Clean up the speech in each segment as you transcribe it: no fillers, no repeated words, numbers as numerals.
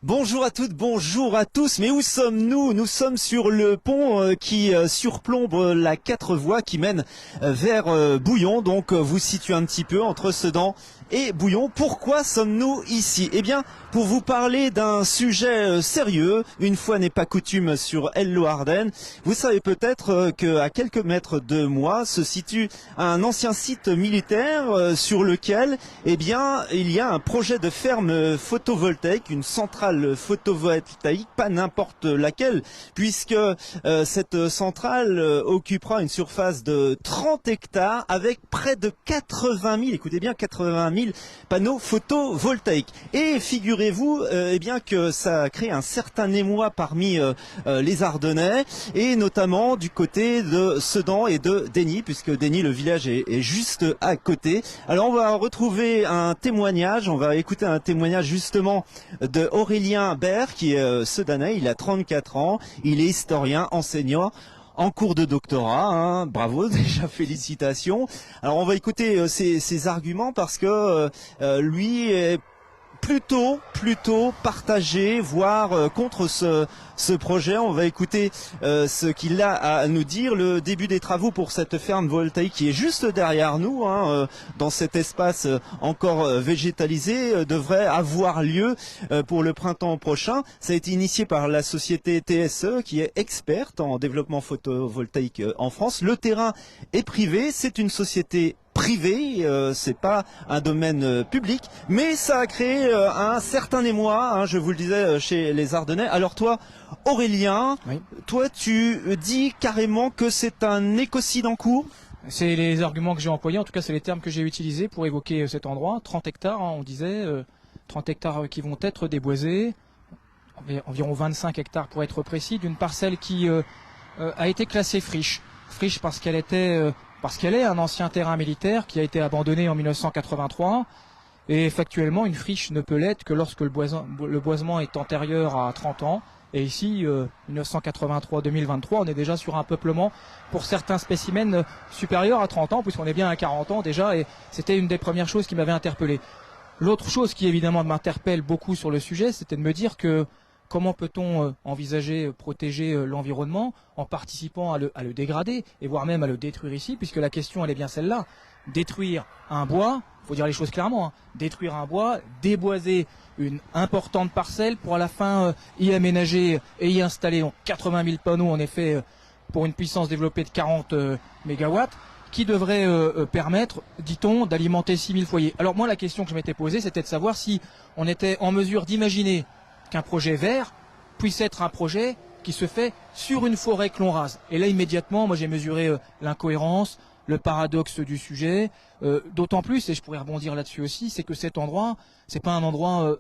Bonjour à toutes, bonjour à tous. Mais où sommes-nous? Nous sommes sur le pont qui surplombe la 4 voies qui mène vers Bouillon. Donc vous situez un petit peu entre Sedan et Bouillon. Pourquoi sommes-nous ici? Eh bien, pour vous parler d'un sujet sérieux, une fois n'est pas coutume sur Hello Ardennes. Vous savez peut-être qu'à quelques mètres de moi se situe un ancien site militaire sur lequel, eh bien, il y a un projet de ferme photovoltaïque, une centrale photovoltaïque, pas n'importe laquelle, puisque cette centrale occupera une surface de 30 hectares avec près de 80 000, écoutez bien, 80 000 panneaux photovoltaïques. Et figurez-vous eh bien que ça crée un certain émoi parmi les Ardennais, et notamment du côté de Sedan et de Denis, puisque Denis, le village est juste à côté. Alors on va retrouver un témoignage, on va écouter un témoignage justement de Aurélien Bert, qui est sedanais, il a 34 ans, il est historien, enseignant, en cours de doctorat, hein. Bravo, déjà félicitations. Alors on va écouter ses arguments parce que lui est plutôt partagé, voire contre ce projet. On va écouter ce qu'il a à nous dire. Le début des travaux pour cette ferme voltaïque qui est juste derrière nous, hein, dans cet espace encore végétalisé, devrait avoir lieu pour le printemps prochain. Ça a été initié par la société TSE qui est experte en développement photovoltaïque en France. Le terrain est privé, c'est une société privé, c'est pas un domaine public, mais ça a créé un certain émoi, hein, je vous le disais, chez les Ardennais. Alors toi, Aurélien, oui, toi tu dis carrément que c'est un écocide en cours? C'est les arguments que j'ai employés, en tout cas c'est les termes que j'ai utilisés pour évoquer cet endroit. 30 hectares, hein, on disait, 30 hectares qui vont être déboisés, environ 25 hectares pour être précis, d'une parcelle qui a été classée friche. Friche parce qu'elle était... parce qu'elle est un ancien terrain militaire qui a été abandonné en 1983. Et factuellement, une friche ne peut l'être que lorsque le boisement est antérieur à 30 ans. Et ici, 1983-2023, on est déjà sur un peuplement pour certains spécimens supérieur à 30 ans, puisqu'on est bien à 40 ans déjà. Et c'était une des premières choses qui m'avait interpellé. L'autre chose qui évidemment m'interpelle beaucoup sur le sujet, c'était de me dire que comment peut-on envisager protéger l'environnement en participant à le dégrader et voire même à le détruire ici, puisque la question elle est bien celle-là. Détruire un bois, il faut dire les choses clairement, hein, détruire un bois, déboiser une importante parcelle pour à la fin y aménager et y installer 80 000 panneaux en effet pour une puissance développée de 40 mégawatts qui devrait permettre, dit-on, d'alimenter 6 000 foyers. Alors moi la question que je m'étais posée c'était de savoir si on était en mesure d'imaginer qu'un projet vert puisse être un projet qui se fait sur une forêt que l'on rase. Et là, immédiatement, moi j'ai mesuré l'incohérence, le paradoxe du sujet, d'autant plus, et je pourrais rebondir là-dessus aussi, c'est que cet endroit, c'est pas un endroit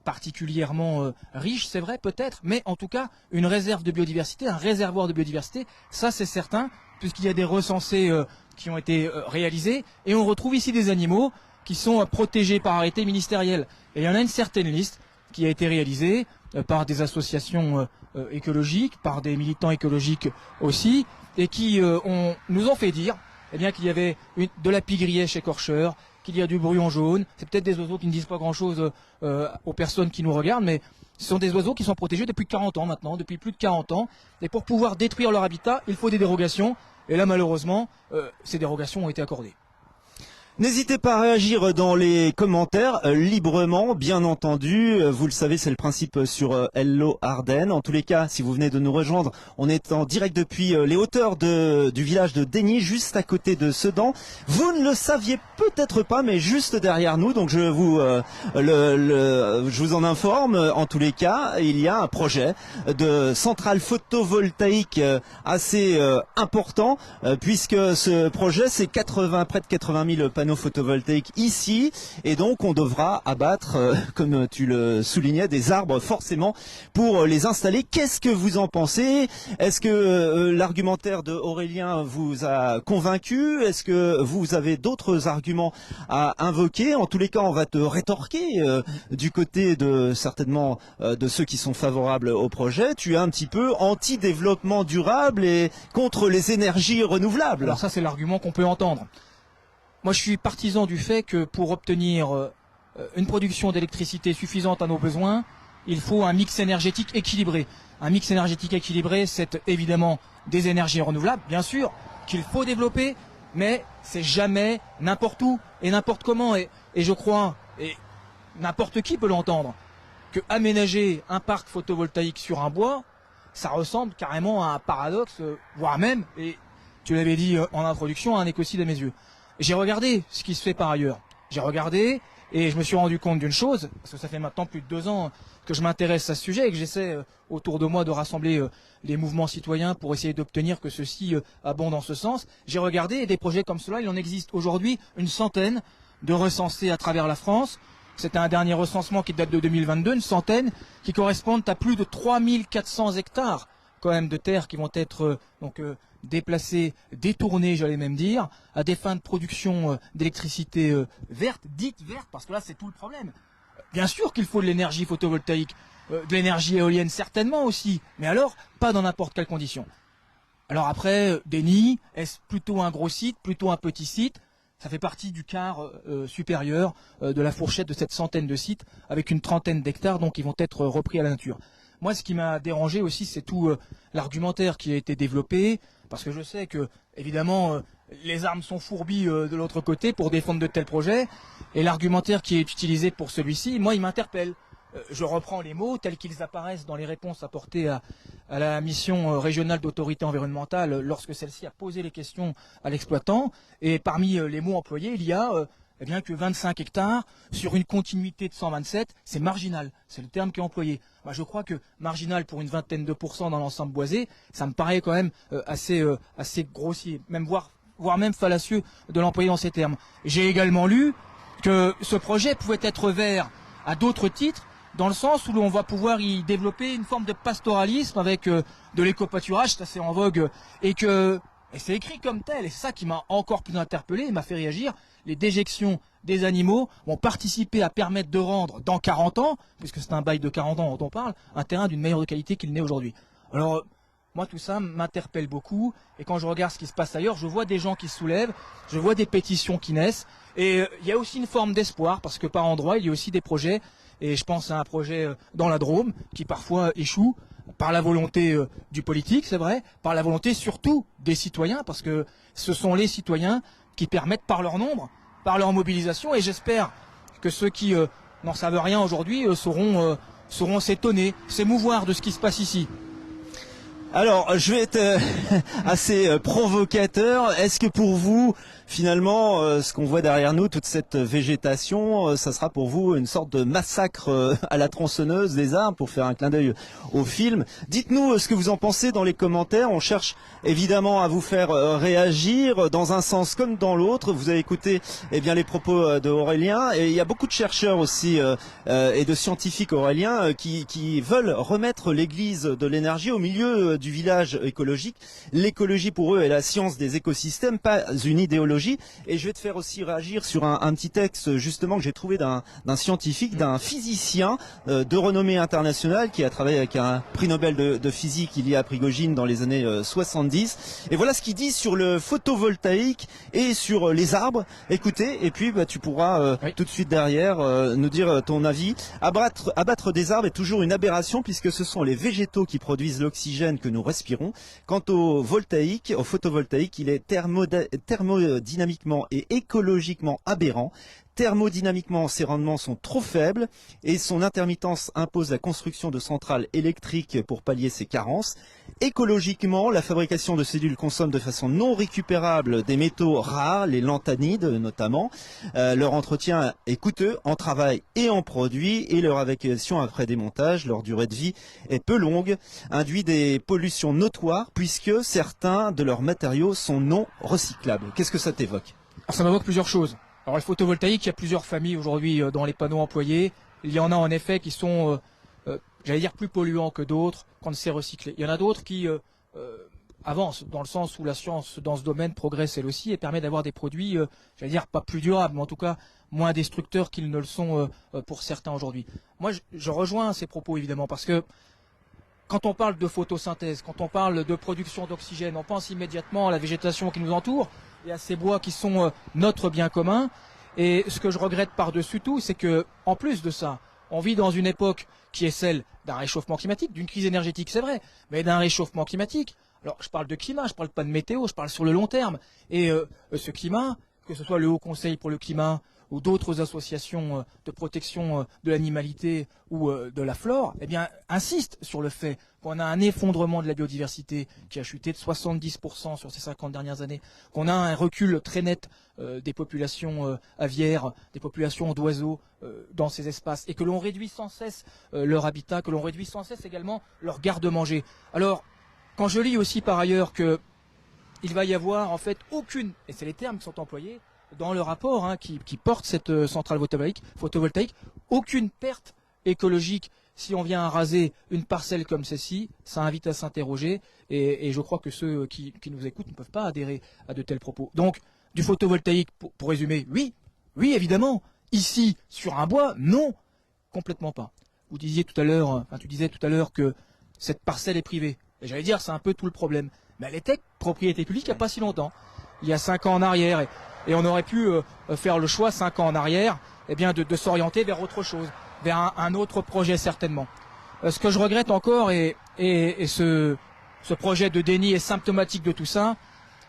particulièrement riche, c'est vrai peut-être, mais en tout cas, une réserve de biodiversité, un réservoir de biodiversité, ça c'est certain, puisqu'il y a des recensés qui ont été réalisés, et on retrouve ici des animaux qui sont protégés par arrêté ministériel. Et il y en a une certaine liste qui a été réalisé par des associations écologiques, par des militants écologiques aussi, et qui nous ont fait dire eh bien, qu'il y avait de la pie-grièche écorcheur, qu'il y a du bruyon jaune. C'est peut-être des oiseaux qui ne disent pas grand-chose aux personnes qui nous regardent, mais ce sont des oiseaux qui sont protégés depuis 40 ans maintenant, depuis plus de 40 ans. Et pour pouvoir détruire leur habitat, il faut des dérogations. Et là, malheureusement, ces dérogations ont été accordées. N'hésitez pas à réagir dans les commentaires librement, bien entendu. Vous le savez, c'est le principe sur Hello Ardennes. En tous les cas, si vous venez de nous rejoindre, on est en direct depuis les hauteurs du village de Denis, juste à côté de Sedan. Vous ne le saviez peut-être pas, mais juste derrière nous, donc je vous en informe. En tous les cas, il y a un projet de centrale photovoltaïque assez important, puisque ce projet, c'est près de 80 000 panneaux photovoltaïques ici, et donc on devra abattre, comme tu le soulignais, des arbres forcément pour les installer. Qu'est-ce que vous en pensez? Est-ce que l'argumentaire de Aurélien vous a convaincu? Est-ce que vous avez d'autres arguments à invoquer? En tous les cas, on va te rétorquer du côté de certainement de ceux qui sont favorables au projet. Tu es un petit peu anti-développement durable et contre les énergies renouvelables. Alors ça, c'est l'argument qu'on peut entendre. Moi, je suis partisan du fait que pour obtenir une production d'électricité suffisante à nos besoins, il faut un mix énergétique équilibré. Un mix énergétique équilibré, c'est évidemment des énergies renouvelables, bien sûr, qu'il faut développer, mais c'est jamais n'importe où et n'importe comment. Et je crois, et n'importe qui peut l'entendre, que aménager un parc photovoltaïque sur un bois, ça ressemble carrément à un paradoxe, voire même, et tu l'avais dit en introduction, à un écocide à mes yeux. J'ai regardé ce qui se fait par ailleurs. J'ai regardé et je me suis rendu compte d'une chose, parce que ça fait maintenant plus de 2 ans que je m'intéresse à ce sujet et que j'essaie autour de moi de rassembler les mouvements citoyens pour essayer d'obtenir que ceux-ci abondent dans ce sens. J'ai regardé et des projets comme cela, il en existe aujourd'hui une centaine de recensés à travers la France. C'était un dernier recensement qui date de 2022, une centaine qui correspondent à plus de 3400 hectares quand même de terres qui vont être déplacées, détournées, j'allais même dire, à des fins de production d'électricité verte, dite verte, parce que là c'est tout le problème. Bien sûr qu'il faut de l'énergie photovoltaïque, de l'énergie éolienne certainement aussi, mais alors pas dans n'importe quelle condition. Alors après, des nids, est-ce plutôt un gros site, plutôt un petit site? Ça fait partie du quart supérieur de la fourchette de cette centaine de sites, avec une trentaine d'hectares, donc ils vont être repris à la nature. Moi, ce qui m'a dérangé aussi, c'est tout l'argumentaire qui a été développé, parce que je sais que, évidemment, les armes sont fourbies de l'autre côté pour défendre de tels projets, et l'argumentaire qui est utilisé pour celui-ci, moi, il m'interpelle. Je reprends les mots tels qu'ils apparaissent dans les réponses apportées à la mission régionale d'autorité environnementale lorsque celle-ci a posé les questions à l'exploitant, et parmi les mots employés, il y a eh bien que 25 hectares sur une continuité de 127, c'est marginal, c'est le terme qui est employé. Moi, je crois que marginal pour une vingtaine de pourcents dans l'ensemble boisé, ça me paraît quand même assez grossier, même voire même fallacieux de l'employer dans ces termes. J'ai également lu que ce projet pouvait être vert à d'autres titres, dans le sens où l'on va pouvoir y développer une forme de pastoralisme avec de l'éco-pâturage, c'est assez en vogue, et c'est écrit comme tel, et c'est ça qui m'a encore plus interpellé et m'a fait réagir. Les déjections des animaux vont participer à permettre de rendre dans 40 ans, puisque c'est un bail de 40 ans dont on parle, un terrain d'une meilleure qualité qu'il n'est aujourd'hui. Alors, moi tout ça m'interpelle beaucoup, et quand je regarde ce qui se passe ailleurs, je vois des gens qui se soulèvent, je vois des pétitions qui naissent, et il y a aussi une forme d'espoir, parce que par endroits, il y a aussi des projets, et je pense à un projet dans la Drôme, qui parfois échoue, par la volonté du politique, c'est vrai, par la volonté surtout des citoyens, parce que ce sont les citoyens qui permettent par leur nombre, par leur mobilisation, et j'espère que ceux qui n'en savent rien aujourd'hui sauront s'étonner, s'émouvoir de ce qui se passe ici. Alors, je vais être assez provocateur. Est-ce que pour vous, finalement, ce qu'on voit derrière nous, toute cette végétation, ça sera pour vous une sorte de massacre à la tronçonneuse des arbres, pour faire un clin d'œil au film? Dites-nous ce que vous en pensez dans les commentaires. On cherche évidemment à vous faire réagir dans un sens comme dans l'autre. Vous avez écouté les propos de Aurélien, et il y a beaucoup de chercheurs aussi et de scientifiques aurélien qui veulent remettre l'église de l'énergie au milieu du village écologique. L'écologie pour eux est la science des écosystèmes, pas une idéologie. Et je vais te faire aussi réagir sur un petit texte justement que j'ai trouvé d'un scientifique, d'un physicien de renommée internationale qui a travaillé avec un prix Nobel de physique, Ilya Prigogine, dans les années 70. Et voilà ce qu'il dit sur le photovoltaïque et sur les arbres. Écoutez, et puis tu pourras tout de suite derrière nous dire ton avis. Abattre des arbres est toujours une aberration, puisque ce sont les végétaux qui produisent l'oxygène que nous respirons. Quant au photovoltaïque, il est thermodynamiquement et écologiquement aberrant. Thermodynamiquement, ses rendements sont trop faibles et son intermittence impose la construction de centrales électriques pour pallier ses carences. Écologiquement, la fabrication de cellules consomme de façon non récupérable des métaux rares, les lanthanides notamment. Leur entretien est coûteux en travail et en produits, et leur évacuation après démontage, leur durée de vie est peu longue, induit des pollutions notoires puisque certains de leurs matériaux sont non recyclables. Qu'est-ce que ça t'évoque? Alors, ça m'évoque plusieurs choses. Alors le photovoltaïque, il y a plusieurs familles aujourd'hui dans les panneaux employés. Il y en a en effet qui sont, j'allais dire, plus polluants que d'autres quand c'est recyclé. Il y en a d'autres qui avancent dans le sens où la science dans ce domaine progresse elle aussi et permet d'avoir des produits, j'allais dire, pas plus durables, mais en tout cas moins destructeurs qu'ils ne le sont pour certains aujourd'hui. Moi, je rejoins ces propos évidemment, parce que quand on parle de photosynthèse, quand on parle de production d'oxygène, on pense immédiatement à la végétation qui nous entoure et à ces bois qui sont notre bien commun. Et ce que je regrette par-dessus tout, c'est que, en plus de ça, On vit dans une époque qui est celle d'un réchauffement climatique, d'une crise énergétique, c'est vrai, mais d'un réchauffement climatique. Alors, je parle de climat, je parle pas de météo, je parle sur le long terme. Et ce climat, que ce soit le Haut Conseil pour le climat ou d'autres associations de protection de l'animalité ou de la flore, eh bien, insistent sur le fait qu'on a un effondrement de la biodiversité qui a chuté de 70% sur ces 50 dernières années, qu'on a un recul très net des populations aviaires, des populations d'oiseaux dans ces espaces, et que l'on réduit sans cesse leur habitat, que l'on réduit sans cesse également leur garde-manger. Alors, quand je lis aussi par ailleurs que il va y avoir en fait aucune, et c'est les termes qui sont employés dans le rapport qui porte cette centrale photovoltaïque, aucune perte écologique si on vient à raser une parcelle comme celle-ci, ça invite à s'interroger, et je crois que ceux qui nous écoutent ne peuvent pas adhérer à de tels propos. Donc, du photovoltaïque, pour résumer, oui, évidemment. Ici, sur un bois, non, complètement pas. Vous disiez tout à l'heure, tu disais tout à l'heure que cette parcelle est privée. Et j'allais dire, c'est un peu tout le problème. Mais elle était propriété publique il n'y a pas si longtemps. Il y a 5 ans en arrière. Et on aurait pu faire le choix, 5 ans en arrière, eh bien de s'orienter vers autre chose, vers un autre projet certainement. Ce que je regrette encore, et ce projet de déni est symptomatique de tout ça,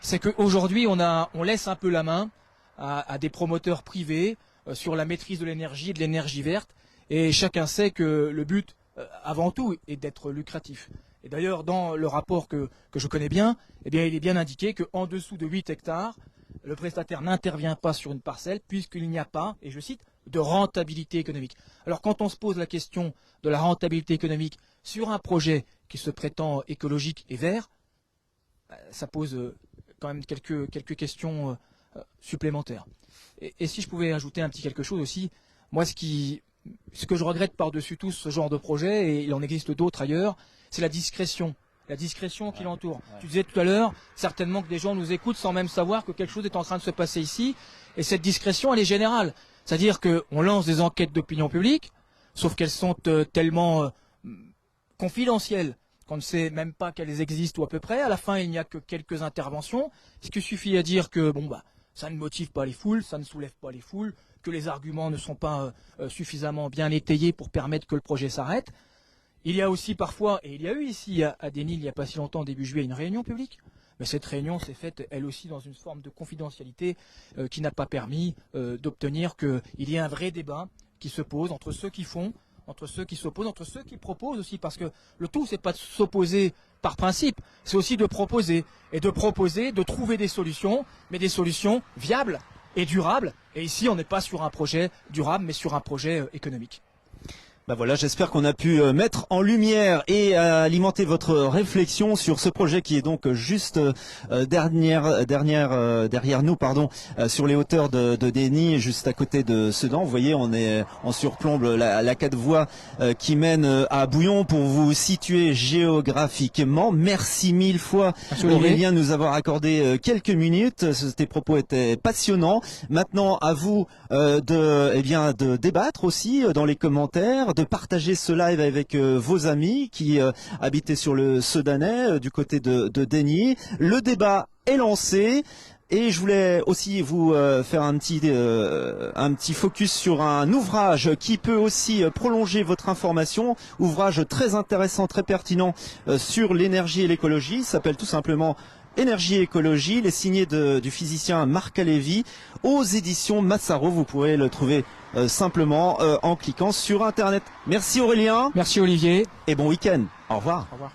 c'est qu'aujourd'hui on laisse un peu la main à des promoteurs privés sur la maîtrise de l'énergie et de l'énergie verte. Et chacun sait que le but, avant tout, est d'être lucratif. Et d'ailleurs, dans le rapport que je connais bien, eh bien, il est bien indiqué qu'en dessous de 8 hectares, le prestataire n'intervient pas sur une parcelle puisqu'il n'y a pas, et je cite, de rentabilité économique. Alors quand on se pose la question de la rentabilité économique sur un projet qui se prétend écologique et vert, ça pose quand même quelques questions supplémentaires. Et si je pouvais ajouter un petit quelque chose aussi, moi ce que je regrette par-dessus tout ce genre de projet, et il en existe d'autres ailleurs, c'est la discrétion qui l'entoure. Tu disais tout à l'heure, certainement que des gens nous écoutent sans même savoir que quelque chose est en train de se passer ici, et cette discrétion, elle est générale. C'est-à-dire qu'on lance des enquêtes d'opinion publique, sauf qu'elles sont tellement confidentielles qu'on ne sait même pas qu'elles existent ou à peu près. À la fin, il n'y a que quelques interventions, ce qui suffit à dire que ça ne motive pas les foules, ça ne soulève pas les foules, que les arguments ne sont pas suffisamment bien étayés pour permettre que le projet s'arrête. Il y a aussi parfois, et il y a eu ici à Dénil il n'y a pas si longtemps, début juillet, une réunion publique. Mais cette réunion s'est faite, elle aussi, dans une forme de confidentialité qui n'a pas permis d'obtenir qu'il y ait un vrai débat qui se pose entre ceux qui font, entre ceux qui s'opposent, entre ceux qui proposent aussi. Parce que le tout, c'est pas de s'opposer par principe, c'est aussi de proposer. Et de proposer, de trouver des solutions, mais des solutions viables et durables. Et ici, on n'est pas sur un projet durable, mais sur un projet économique. Ben voilà, j'espère qu'on a pu mettre en lumière et alimenter votre réflexion sur ce projet qui est donc juste derrière nous, sur les hauteurs de Déni, juste à côté de Sedan. Vous voyez, on surplombe la 4 voies qui mène à Bouillon pour vous situer géographiquement. Merci 1000 fois Aurélien de nous avoir accordé quelques minutes. Tes propos étaient passionnants. Maintenant, à vous de débattre aussi dans les commentaires, de partager ce live avec vos amis qui habitaient sur le Sedanais, du côté de Déni. Le débat est lancé. Et je voulais aussi vous faire un petit focus sur un ouvrage qui peut aussi prolonger votre information. Ouvrage très intéressant, très pertinent sur l'énergie et l'écologie. Il s'appelle tout simplement Énergie et écologie. Il est signé du physicien Marc Alévi aux éditions Massaro. Vous pourrez le trouver simplement en cliquant sur Internet. Merci Aurélien. Merci Olivier. Et bon week-end. Au revoir. Au revoir.